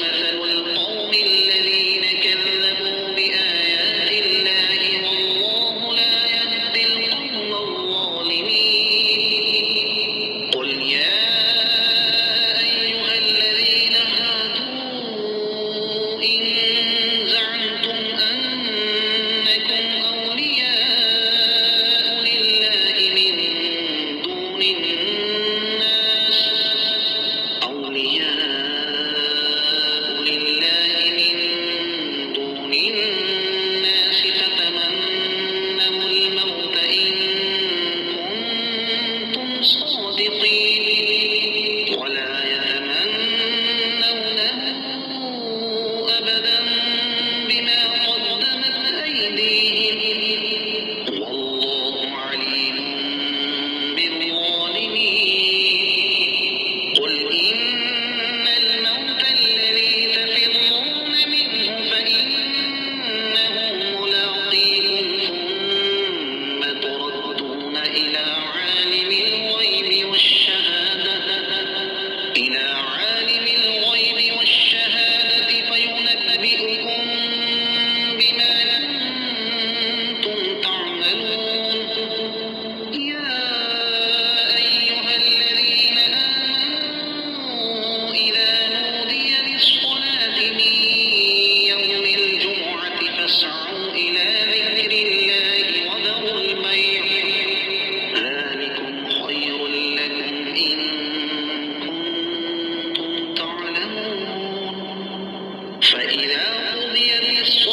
مثل القوم الذين كذبوا بآيات الله والله لا يهدي القوم الظالمين قل يا أيها الذين هادوا إن زعمتم أنكم أولياء لله من دون الناس فتمنوا الموت إن كنتم صادقين ولا يتمنونه أبدا بما قدمت أيديهم والله عليم بالظالمين قل إن الموت الذي تفرون منه فإنه ملاقيكم ثم تردون إلى عالم الغيب والشهادة فينبئكم بما كنتم تعملون يا أيها الذين آمنوا إذا نودي للصلاة من يوم الجمعة فاسعوا إلى ذكر الله وذروا البيع ذلكم خير لكم إن كنتم تعلمون فإذا قضيت الصلاة